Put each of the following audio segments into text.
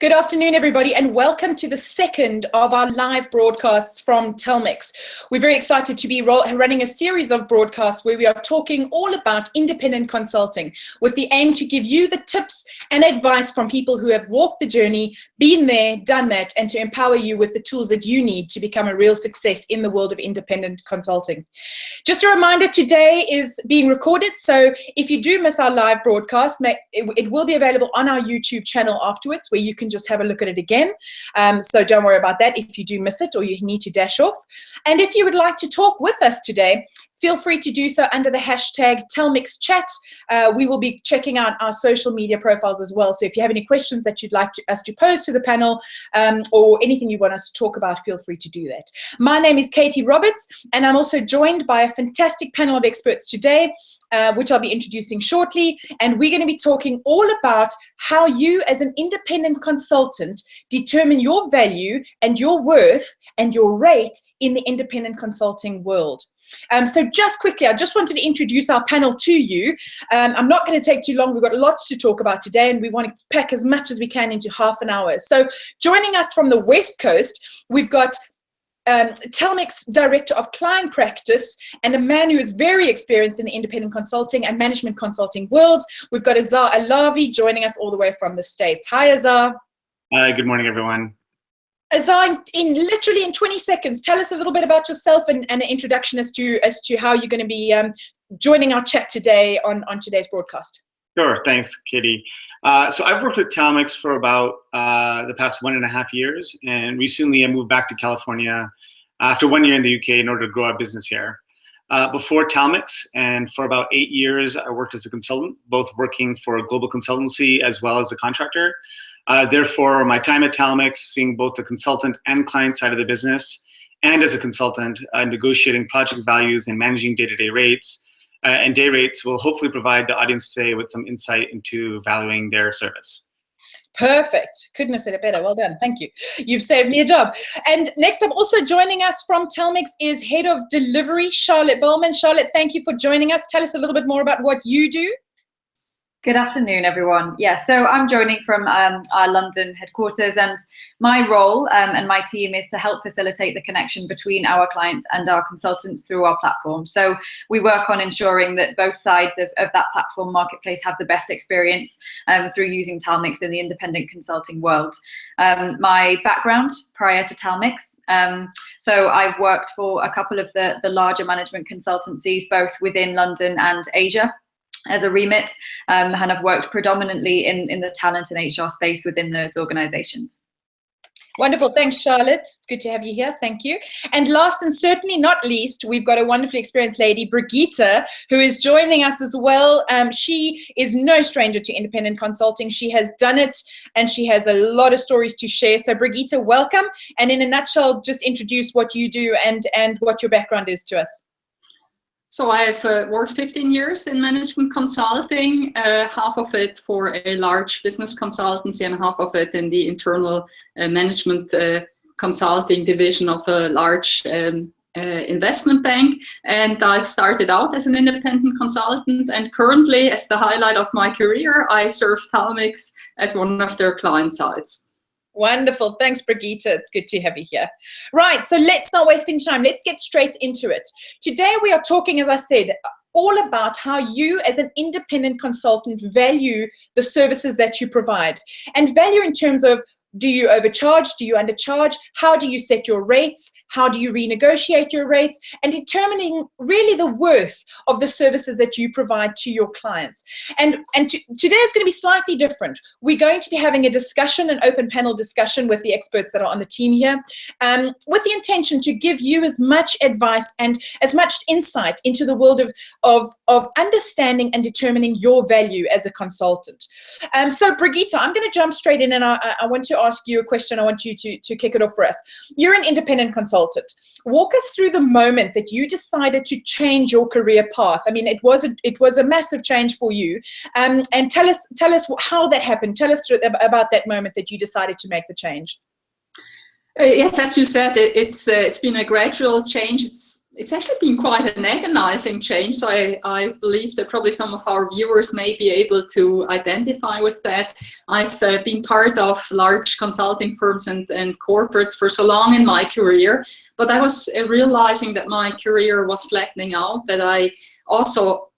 Good afternoon, everybody, and welcome to the second of our live broadcasts from Talmix. We're very excited to be running a series of broadcasts where we are talking all about independent consulting with the aim to give you the tips and advice from people who have walked the journey, been there, done that, and to empower you with the tools that you need to become a real success in the world of independent consulting. Just a reminder, today is being recorded, so if you do miss our live broadcast, it will be available on our YouTube channel afterwards, where you can just have a look at it again. So don't worry about that if you do miss it or you need to dash off. And if you would like to talk with us today, feel free to do so under the hashtag TalmixChat. We will be checking out our social media profiles as well. So if you have any questions that you'd like us to pose to the panel or anything you want us to talk about, feel free to do that. My name is Katie Roberts, and I'm also joined by a fantastic panel of experts today, which I'll be introducing shortly. And we're going to be talking all about how you as an independent consultant determine your value and your worth and your rate in the independent consulting world. So just quickly, I just wanted to introduce our panel to you. I'm not going to take too long. We've got lots to talk about today, and we want to pack as much as we can into half an hour. So joining us from the West Coast, we've got Talmix Director of Client Practice and a man who is very experienced in the independent consulting and management consulting worlds. We've got Azhar Alavi joining us all the way from the States. Hi, Azhar. Hi, good morning, everyone. Azhar, literally in 20 seconds, tell us a little bit about yourself and an introduction as to how you're going to be joining our chat today on today's broadcast. Sure, thanks, Katie. So I've worked with Talmix for about the past 1.5 years, and recently I moved back to California after 1 year in the UK in order to grow our business here. Before Talmix, and for about 8 years, I worked as a consultant, both working for a global consultancy as well as a contractor. Therefore, my time at Talmix, seeing both the consultant and client side of the business, and as a consultant, negotiating project values and managing day-to-day rates, and day rates will hopefully provide the audience today with some insight into valuing their service. Perfect. Couldn't have said it better. Well done. Thank you. You've saved me a job. And next up, also joining us from Talmix is Head of Delivery, Charlotte Bohlman. Charlotte, thank you for joining us. Tell us a little bit more about what you do. Good afternoon, everyone. Yeah, so I'm joining from our London headquarters, and my role and my team is to help facilitate the connection between our clients and our consultants through our platform. So we work on ensuring that both sides of that platform marketplace have the best experience through using Talmix in the independent consulting world. My background prior to Talmix, so I've worked for a couple of the larger management consultancies, both within London and Asia, as a remit, and I've worked predominantly in the talent and HR space within those organizations. Wonderful. Thanks, Charlotte. It's good to have you here. Thank you. And last and certainly not least, we've got a wonderfully experienced lady, Brigitte, who is joining us as well. She is no stranger to independent consulting. She has done it, and she has a lot of stories to share. So Brigitte, welcome. And in a nutshell, just introduce what you do and what your background is to us. So I've worked 15 years in management consulting, half of it for a large business consultancy and half of it in the internal management consulting division of a large investment bank. And I've started out as an independent consultant, and currently, as the highlight of my career, I serve Talmix at one of their client sites. Wonderful. Thanks, Brigitte. It's good to have you here. Right, so let's not wasting time. Let's get straight into it. Today we are talking, as I said, all about how you as an independent consultant value the services that you provide, and value in terms of, do you overcharge? Do you undercharge? How do you set your rates? How do you renegotiate your rates? And determining really the worth of the services that you provide to your clients. And today is going to be slightly different. We're going to be having a discussion, an open panel discussion with the experts that are on the team here, with the intention to give you as much advice and as much insight into the world of understanding and determining your value as a consultant. So Brigitte, I'm going to jump straight in, and I want to ask you a question. I want you to kick it off for us. You're an independent consultant. Walk us through the moment that you decided to change your career path. I mean, it was a massive change for you. And tell us how that happened. Tell us about that moment that you decided to make the change. Yes, as you said, it's been a gradual change. It's it's actually been quite an agonizing change. So I believe that probably some of our viewers may be able to identify with that. I've been part of large consulting firms and corporates for so long in my career, but I was realizing that my career was flattening out, that I also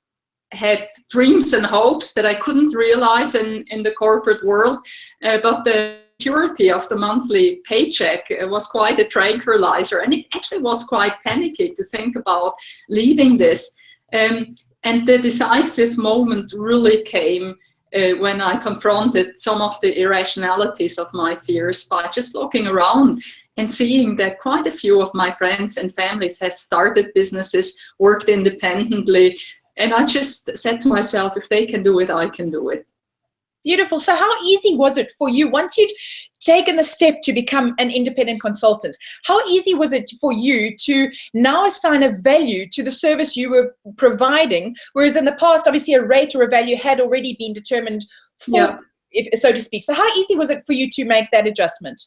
had dreams and hopes that I couldn't realize in the corporate world, but the security of the monthly paycheck was quite a tranquilizer, and it actually was quite panicky to think about leaving this. And the decisive moment really came when I confronted some of the irrationalities of my fears by just looking around and seeing that quite a few of my friends and families have started businesses, worked independently, and I just said to myself, if they can do it, I can do it. Beautiful. So how easy was it for you once you'd taken the step to become an independent consultant? How easy was it for you to now assign a value to the service you were providing, whereas in the past, obviously, a rate or a value had already been determined for, so to speak. So how easy was it for you to make that adjustment?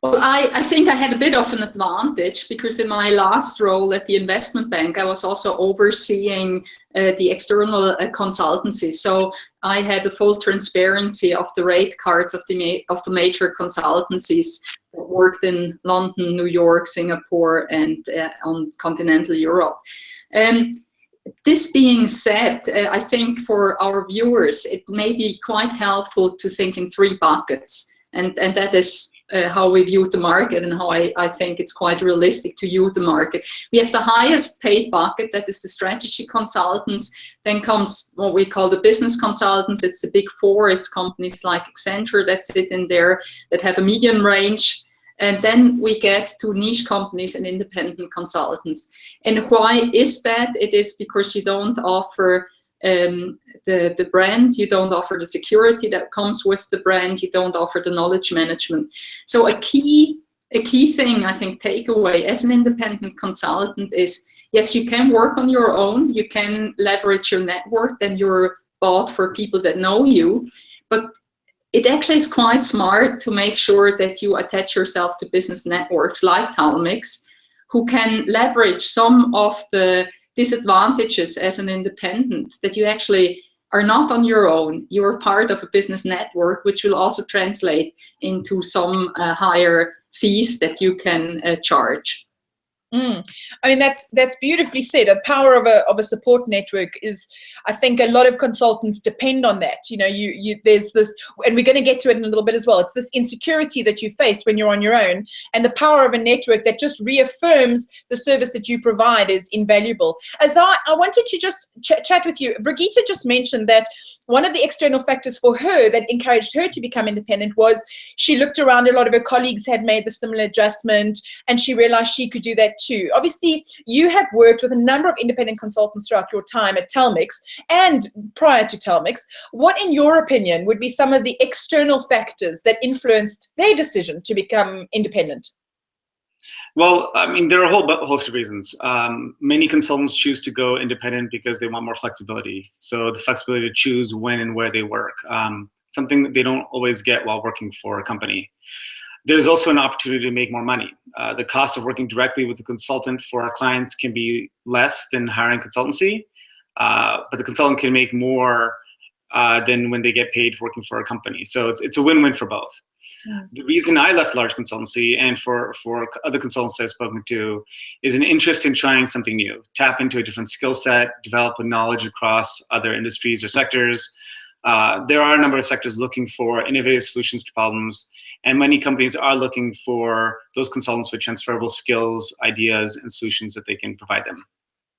Well, I think I had a bit of an advantage because in my last role at the investment bank, I was also overseeing the external consultancy. So I had the full transparency of the rate cards of the major consultancies that worked in London, New York, Singapore, and on continental Europe. This being said, I think for our viewers, it may be quite helpful to think in three buckets, and that is how we view the market and how I think it's quite realistic to view the market. We have the highest paid bucket, that is the strategy consultants. Then comes what we call the business consultants. It's the big four. It's companies like Accenture that sit in there that have a medium range. And then we get to niche companies and independent consultants. And why is that? It is because you don't offer the brand, you don't offer the security that comes with the brand, you don't offer the knowledge management. So a key thing, I think, takeaway as an independent consultant is, yes, you can work on your own, you can leverage your network, then you're bought for people that know you, but it actually is quite smart to make sure that you attach yourself to business networks like Talmix, who can leverage some of the disadvantages as an independent, that you actually are not on your own. You're part of a business network, which will also translate into some higher fees that you can charge. I mean, that's beautifully said. The power of a support network is, I think, a lot of consultants depend on that. You know, there's this, and we're going to get to it in a little bit as well. It's this insecurity that you face when you're on your own, and the power of a network that just reaffirms the service that you provide is invaluable. Azhar, I wanted to just chat with you. Brigitte just mentioned that one of the external factors for her that encouraged her to become independent was she looked around, a lot of her colleagues had made the similar adjustment, and she realized she could do that too. Obviously, you have worked with a number of independent consultants throughout your time at Talmix and prior to Talmix. What, in your opinion, would be some of the external factors that influenced their decision to become independent? Well, I mean, there are a whole host of reasons. Many consultants choose to go independent because they want more flexibility. So the flexibility to choose when and where they work, something that they don't always get while working for a company. There's also an opportunity to make more money. The cost of working directly with a consultant for our clients can be less than hiring consultancy, but the consultant can make more than when they get paid for working for a company. So it's a win-win for both. Yeah. The reason I left large consultancy, and for other consultants I've spoken to, is an interest in trying something new, tap into a different skill set, develop a knowledge across other industries or sectors. There are a number of sectors looking for innovative solutions to problems, and many companies are looking for those consultants with transferable skills, ideas, and solutions that they can provide them.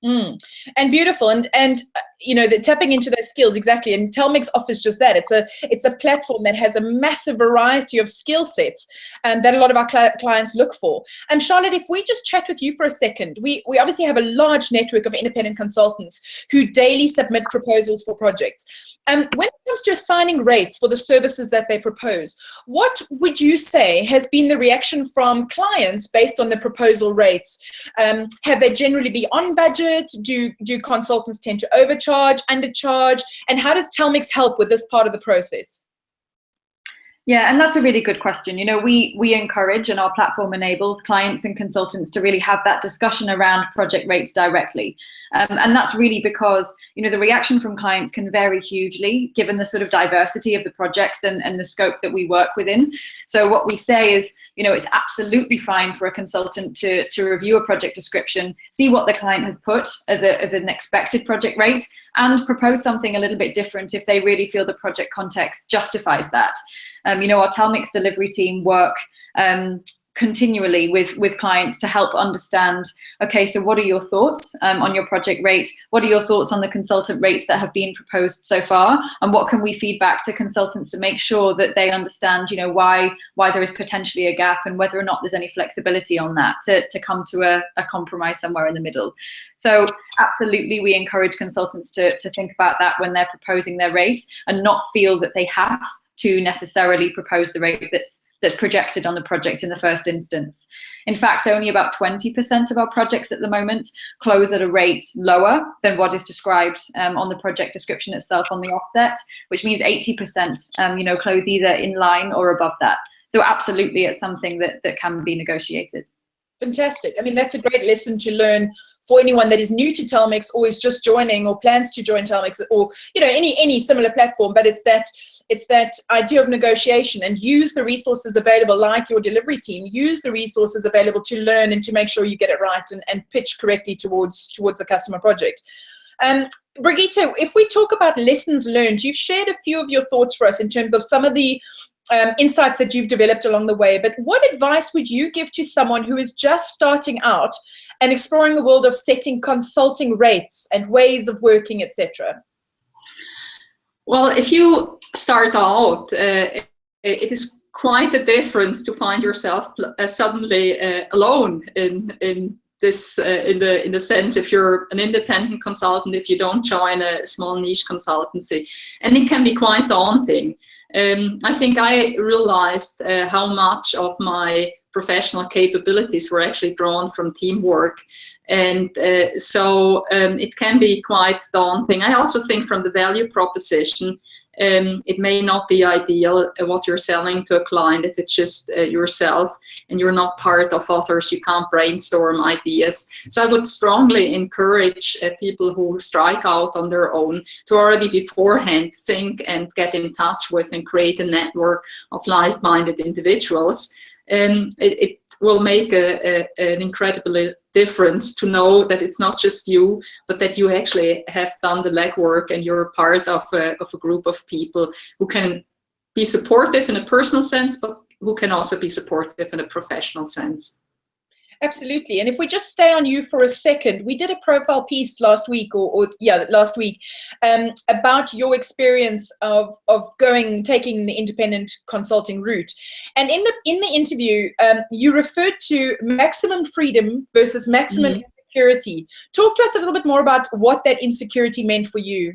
And beautiful, and you know, tapping into those skills, exactly. And Talmix offers just that. It's a platform that has a massive variety of skill sets that a lot of our clients look for. Charlotte, if we just chat with you for a second, we obviously have a large network of independent consultants who daily submit proposals for projects. When it comes to assigning rates for the services that they propose, what would you say has been the reaction from clients based on the proposal rates? Have they generally been on budget? Do consultants tend to overcharge, undercharge? And how does Talmix help with this part of the process? Yeah, and that's a really good question. We encourage, and our platform enables clients and consultants to really have that discussion around project rates directly. And that's really because, the reaction from clients can vary hugely given the sort of diversity of the projects and the scope that we work within. So what we say is, it's absolutely fine for a consultant to review a project description, see what the client has put as an expected project rate, and propose something a little bit different if they really feel the project context justifies that. Our Talmix delivery team work continually with clients to help understand, okay, so what are your thoughts on your project rate? What are your thoughts on the consultant rates that have been proposed so far? And what can we feed back to consultants to make sure that they understand, why there is potentially a gap and whether or not there's any flexibility on that to come to a compromise somewhere in the middle. So absolutely, we encourage consultants to think about that when they're proposing their rate and not feel that they have to necessarily propose the rate that's projected on the project in the first instance. In fact, only about 20% of our projects at the moment close at a rate lower than what is described on the project description itself on the offset, which means 80% close either in line or above that. So absolutely, it's something that can be negotiated. Fantastic. I mean, that's a great lesson to learn for anyone that is new to Talmix or is just joining or plans to join Talmix or any similar platform. But it's that idea of negotiation, and use the resources available, like your delivery team. Use the resources available to learn and to make sure you get it right and pitch correctly towards the customer project. Brigitte, if we talk about lessons learned, you've shared a few of your thoughts for us in terms of some of the insights that you've developed along the way. But what advice would you give to someone who is just starting out and exploring the world of setting consulting rates and ways of working, etc.? Well, if you start out, it is quite a difference to find yourself suddenly alone in this, in the sense, if you're an independent consultant, if you don't join a small niche consultancy, and it can be quite daunting. I think I realized how much of my professional capabilities were actually drawn from teamwork. And so it can be quite daunting. I also think from the value proposition, it may not be ideal what you're selling to a client if it's just yourself and you're not part of others. You can't brainstorm ideas. So I would strongly encourage people who strike out on their own to already beforehand think and get in touch with and create a network of like-minded individuals. It will make an incredible difference to know that it's not just you, but that you actually have done the legwork and you're part of a group of people who can be supportive in a personal sense, but who can also be supportive in a professional sense. Absolutely. And if we just stay on you for a second, we did a profile piece last week, last week, about your experience of taking the independent consulting route. And in the interview, you referred to maximum freedom versus maximum insecurity. Talk to us a little bit more about what that insecurity meant for you.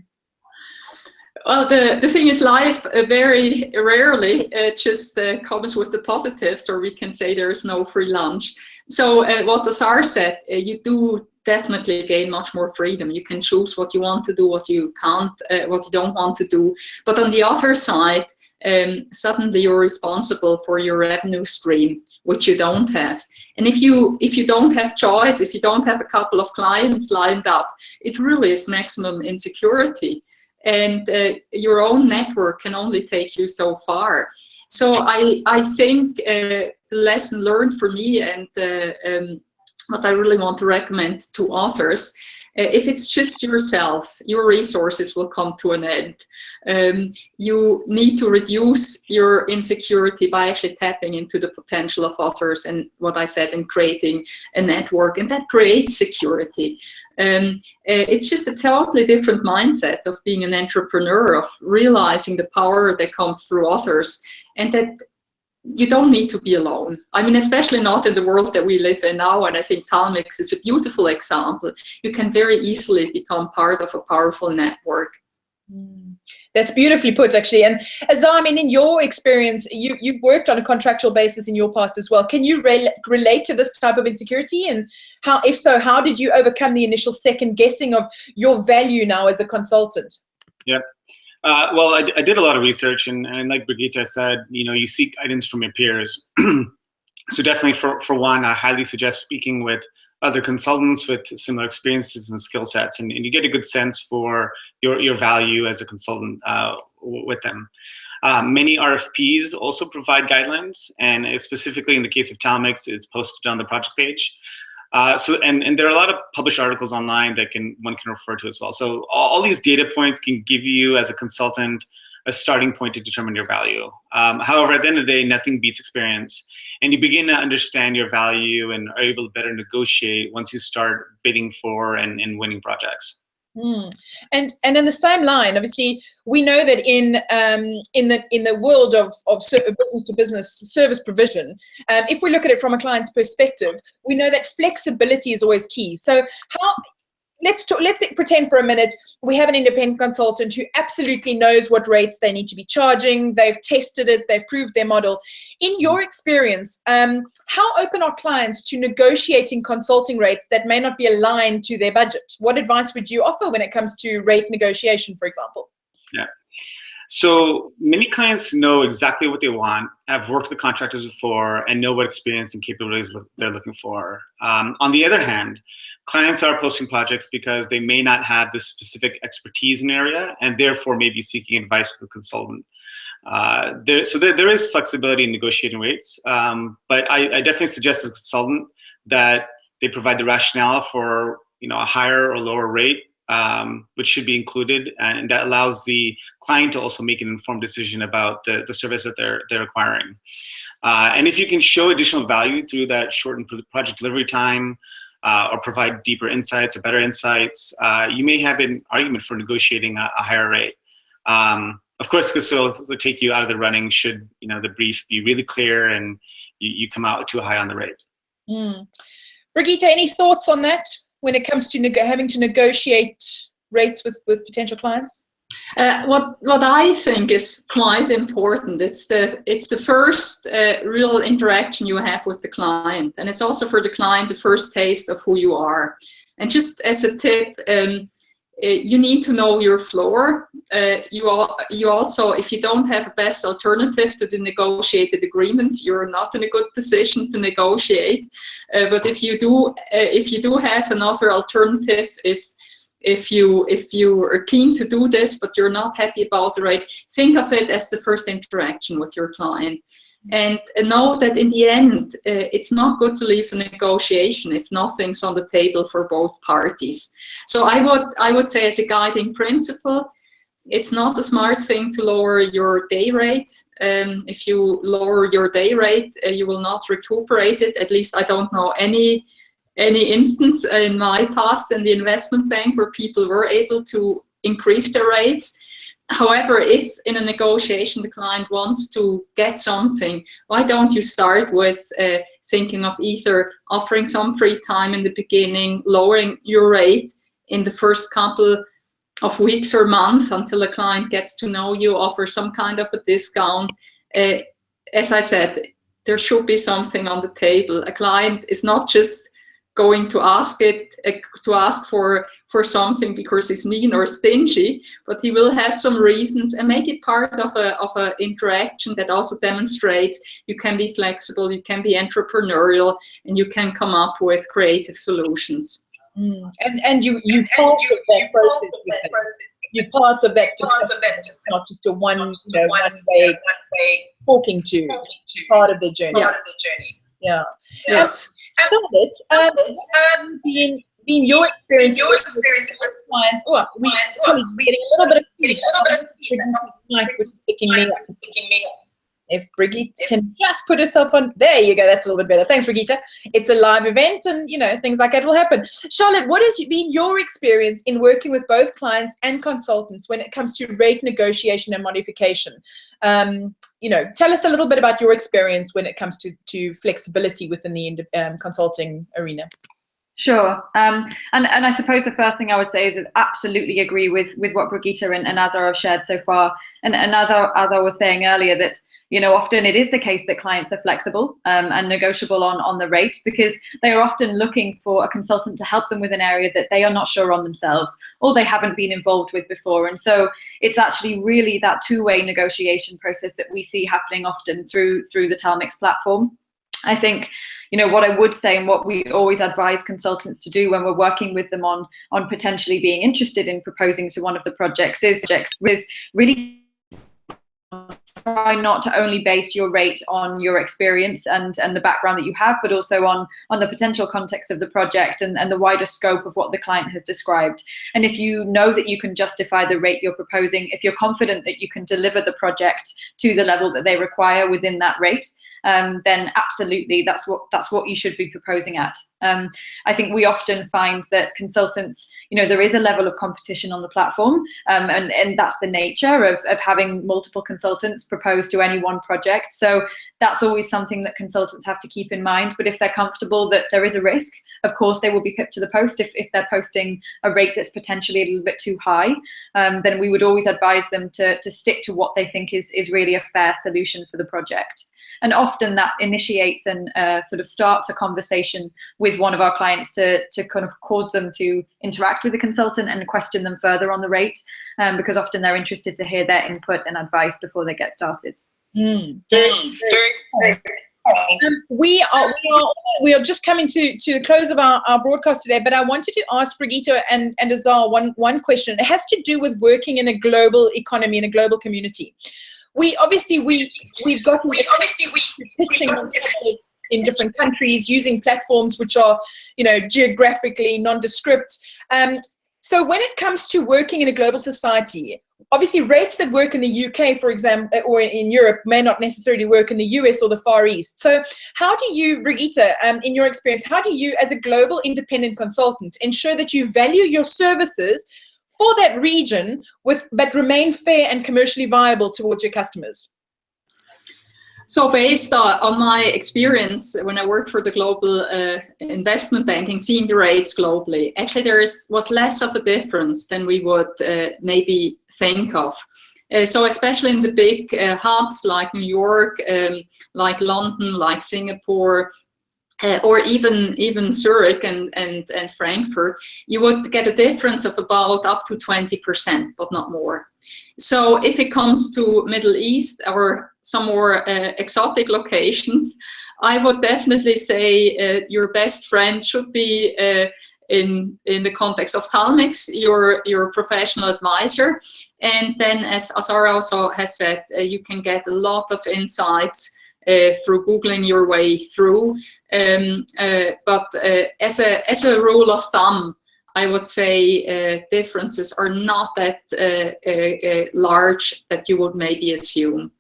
Well, the thing is, life very rarely just comes with the positives, or we can say there's no free lunch. So what Azhar said, you do definitely gain much more freedom. You can choose what you want to do, what you can't, what you don't want to do. But on the other side, suddenly you're responsible for your revenue stream, which you don't have. And if you don't have choice, if you don't have a couple of clients lined up, it really is maximum insecurity. And your own network can only take you so far. So I think the lesson learned for me, and what I really want to recommend to others, if it's just yourself, your resources will come to an end. You need to reduce your insecurity by actually tapping into the potential of others, and what I said, in creating a network, and that creates security. It's just a totally different mindset of being an entrepreneur, of realizing the power that comes through others, and that you don't need to be alone. I mean, especially not in the world that we live in now, and I think Talmix is a beautiful example. You can very easily become part of a powerful network. That's beautifully put, actually. And Azhar, I mean, in your experience, you've worked on a contractual basis in your past as well. Can you relate to this type of insecurity? And how, if so, how did you overcome the initial second guessing of your value now as a consultant? Yeah. Well, I did a lot of research, and like Brigitte said, you seek guidance from your peers. So definitely, for one, I highly suggest speaking with other consultants with similar experiences and skill sets, and you get a good sense for your value as a consultant with them. Many RFPs also provide guidelines, and specifically in the case of Talmix, it's posted on the project page. And there are a lot of published articles online that one can refer to as well. So all these data points can give you, as a consultant, a starting point to determine your value. However, at the end of the day, nothing beats experience, and you begin to understand your value and are able to better negotiate once you start bidding for and winning projects. And in the same line, obviously, we know that in the world of business to business service provision, if we look at it from a client's perspective, we know that flexibility is always key. So let's pretend for a minute we have an independent consultant who absolutely knows what rates they need to be charging. They've tested it, they've proved their model. In your experience, how open are clients to negotiating consulting rates that may not be aligned to their budget? What advice would you offer when it comes to rate negotiation, for example? Yeah. So many clients know exactly what they want, have worked with contractors before, and know what experience and capabilities they're looking for. On the other hand, clients are posting projects because they may not have the specific expertise in an area, and therefore may be seeking advice from a consultant. There is flexibility in negotiating rates, but I definitely suggest as a consultant that they provide the rationale for a higher or lower rate, which should be included, and that allows the client to also make an informed decision about the service that they're acquiring. And if you can show additional value through that shortened project delivery time, or provide deeper insights or better insights, you may have an argument for negotiating a higher rate. Of course, because it'll take you out of the running should the brief be really clear and you come out too high on the rate. Brigitte, any thoughts on that when it comes to having to negotiate rates with potential clients? What I think is quite important, it's the first real interaction you have with the client, and it's also for the client the first taste of who you are. And just as a tip, you need to know your floor. You also, if you don't have a best alternative to the negotiated agreement, you're not in a good position to negotiate. But if you do have another alternative, if you are keen to do this but you're not happy about the rate, think of it as the first interaction with your client. And know that in the end, it's not good to leave a negotiation if nothing's on the table for both parties. So I would say, as a guiding principle, it's not a smart thing to lower your day rate. If you lower your day rate, you will not recuperate it. At least I don't know any instance in my past in the investment bank where people were able to increase their rates. However, if in a negotiation the client wants to get something, why don't you start with thinking of either offering some free time in the beginning, lowering your rate in the first couple of weeks or months until a client gets to know you, offer some kind of a discount. As I said, there should be something on the table. A client is not just going to ask for something because he's mean or stingy, but he will have some reasons, and make it part of a interaction that also demonstrates you can be flexible, you can be entrepreneurial, and you can come up with creative solutions. And you part of that process. You're part of that just not just a one way talking to part of the journey. Yeah. Yes. Being your experience with clients, we're getting a little bit of feedback. Picking me up. If Brigitte can just put herself on, there you go, that's a little bit better. Thanks, Brigitte. It's a live event, and things like that will happen. Charlotte, what has been your experience in working with both clients and consultants when it comes to rate negotiation and modification? Tell us a little bit about your experience when it comes to flexibility within the consulting arena. Sure. And I suppose the first thing I would say is absolutely agree with what Brigitte and Azhar have shared so far. And as I was saying earlier, that, you know, often it is the case that clients are flexible and negotiable on the rate, because they are often looking for a consultant to help them with an area that they are not sure on themselves or they haven't been involved with before. And so it's actually really that two-way negotiation process that we see happening often through the Talmix platform. I think, you know, what I would say and what we always advise consultants to do when we're working with them on potentially being interested in proposing to one of the projects is really try not to only base your rate on your experience and the background that you have, but also on the potential context of the project and the wider scope of what the client has described. And if you know that you can justify the rate you're proposing, if you're confident that you can deliver the project to the level that they require within that rate, then absolutely that's what you should be proposing at. I think we often find that consultants, you know, there is a level of competition on the platform, and that's the nature of having multiple consultants propose to any one project. So that's always something that consultants have to keep in mind. But if they're comfortable that there is a risk, of course they will be pipped to the post if they're posting a rate that's potentially a little bit too high. Then we would always advise them to stick to what they think is really a fair solution for the project. And often that initiates and sort of starts a conversation with one of our clients to kind of cause them to interact with the consultant and question them further on the rate, because often they're interested to hear their input and advice before they get started. We are just coming to the close of our broadcast today, but I wanted to ask Brigitte and Azhar one question. It has to do with working in a global economy, in a global community. We've got pitching in different countries using platforms which are, you know, geographically nondescript. So when it comes to working in a global society, obviously rates that work in the UK, for example, or in Europe may not necessarily work in the US or the Far East. So how do you, Brigitte, in your experience, how do you as a global independent consultant ensure that you value your services for that region but remain fair and commercially viable towards your customers? So based on my experience when I worked for the global investment banking, seeing the rates globally, actually there was less of a difference than we would maybe think of. So especially in the big hubs like New York, like London, like Singapore, or even Zurich and Frankfurt, you would get a difference of about up to 20%, but not more. So if it comes to Middle East or some more exotic locations, I would definitely say your best friend should be in the context of Talmix, your professional advisor. And then, as Azhar also has said, you can get a lot of insights through Googling your way through. But as a rule of thumb, I would say differences are not that large that you would maybe assume.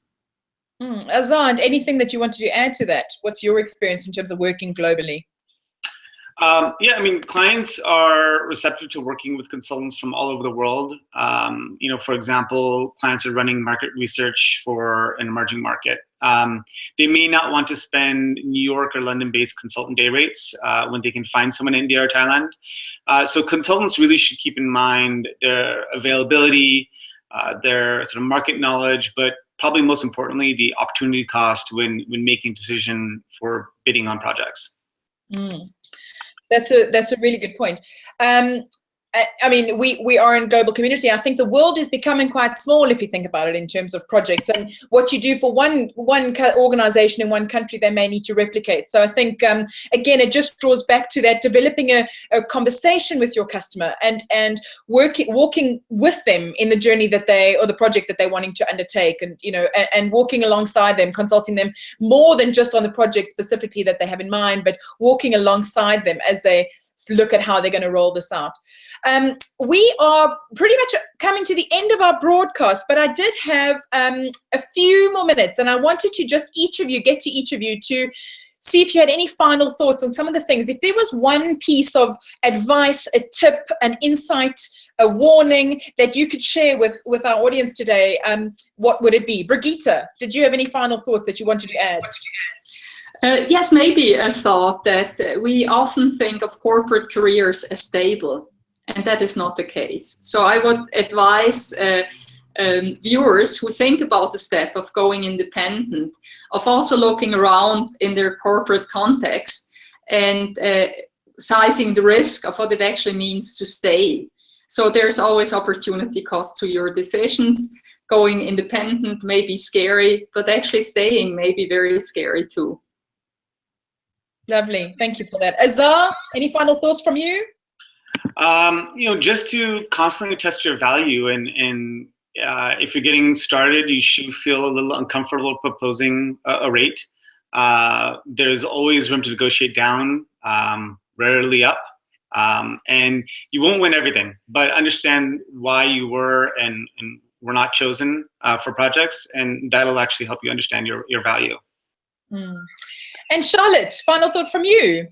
Azhar, anything that you wanted to add to that? What's your experience in terms of working globally? Yeah, I mean, clients are receptive to working with consultants from all over the world. You know, for example, clients are running market research for an emerging market. They may not want to spend New York or London-based consultant day rates when they can find someone in India or Thailand. So consultants really should keep in mind their availability, their sort of market knowledge, but probably most importantly, the opportunity cost when making a decision for bidding on projects. That's a really good point. I mean, we are in a global community. I think the world is becoming quite small if you think about it in terms of projects, and what you do for one organization in one country, they may need to replicate. So I think, again, it just draws back to that, developing a conversation with your customer and walking with them in the journey that or the project that they're wanting to undertake, and, you know, and walking alongside them, consulting them more than just on the project specifically that they have in mind, but walking alongside them as they look at how they're going to roll this out. We are pretty much coming to the end of our broadcast, but I did have a few more minutes, and I wanted to just get to each of you to see if you had any final thoughts on some of the things. If there was one piece of advice, a tip, an insight, a warning that you could share with our audience today, what would it be? Brigitte, did you have any final thoughts that you wanted to add? Yes, maybe a thought that we often think of corporate careers as stable, and that is not the case. So I would advise viewers who think about the step of going independent, of also looking around in their corporate context and sizing the risk of what it actually means to stay. So there's always opportunity cost to your decisions. Going independent may be scary, but actually staying may be very scary too. Lovely. Thank you for that. Azhar, any final thoughts from you? Just to constantly test your value, and if you're getting started, you should feel a little uncomfortable proposing a rate. There's always room to negotiate down, rarely up, and you won't win everything, but understand why you were and were not chosen for projects, and that'll actually help you understand your value. Mm. And Charlotte, final thought from you?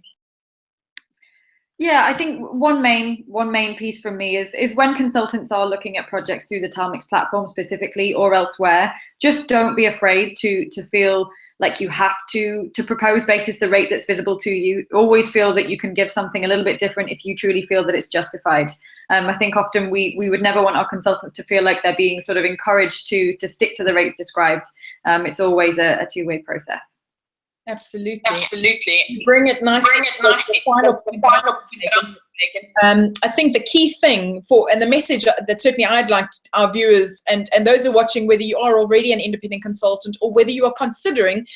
Yeah, I think one main piece from me is when consultants are looking at projects through the Talmix platform specifically or elsewhere, just don't be afraid to feel like you have to propose basis the rate that's visible to you. Always feel that you can give something a little bit different if you truly feel that it's justified. I think often we would never want our consultants to feel like they're being sort of encouraged to stick to the rates described. It's always a two-way process. Absolutely. Absolutely. Bring it nicely. I think the key thing and the message that certainly I'd like our viewers and those who are watching, whether you are already an independent consultant or whether you are considering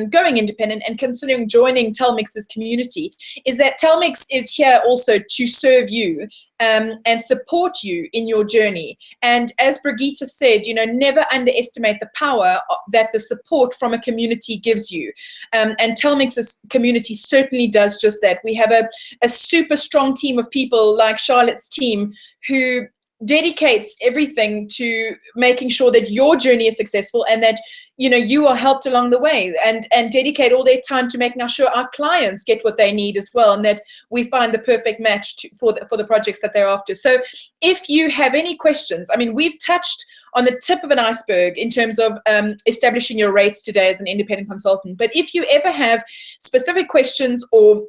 going independent and considering joining Talmix's community, is that Talmix is here also to serve you and support you in your journey. And as Brigitte said, never underestimate the power that the support from a community gives you. And Talmix's community certainly does just that. We have a super strong team of people like Charlotte's team who dedicates everything to making sure that your journey is successful and that you are helped along the way, and dedicate all their time to making sure our clients get what they need as well, and that we find the perfect match for the projects that they're after. So if you have any questions, we've touched on the tip of an iceberg in terms of establishing your rates today as an independent consultant. But if you ever have specific questions or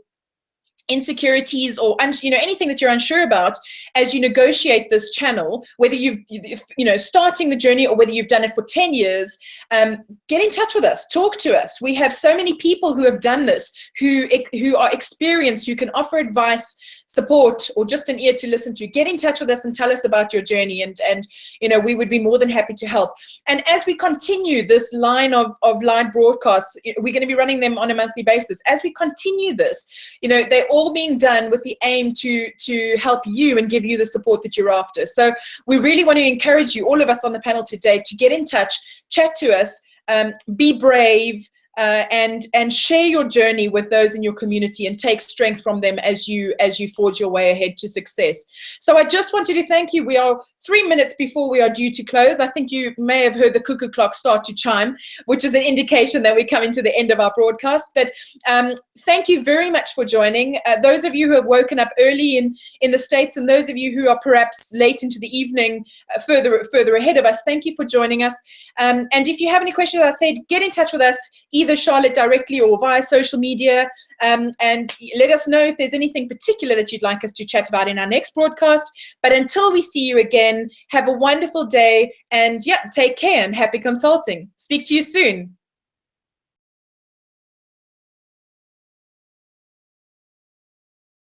insecurities or anything that you're unsure about as you negotiate this channel, whether you've starting the journey or whether you've done it for 10 years, get in touch with us, talk to us. We have so many people who have done this, who are experienced, who can offer advice, support, or just an ear to listen to. Get in touch with us and tell us about your journey, and we would be more than happy to help. And as we continue this line of live broadcasts, we're going to be running them on a monthly basis. As we continue this, they're all being done with the aim to help you and give you the support that you're after. So we really want to encourage you, all of us on the panel today, to get in touch, chat to us, be brave, and share your journey with those in your community and take strength from them as you forge your way ahead to success. So I just wanted to thank you. We are 3 minutes before we are due to close. I think you may have heard the cuckoo clock start to chime, which is an indication that we're coming to the end of our broadcast. But thank you very much for joining. Those of you who have woken up early in the States, and those of you who are perhaps late into the evening, further ahead of us, thank you for joining us. And if you have any questions, I said, get in touch with us, either Charlotte directly or via social media, and let us know if there's anything particular that you'd like us to chat about in our next broadcast. But until we see you again, have a wonderful day, and take care and happy consulting. Speak to you soon.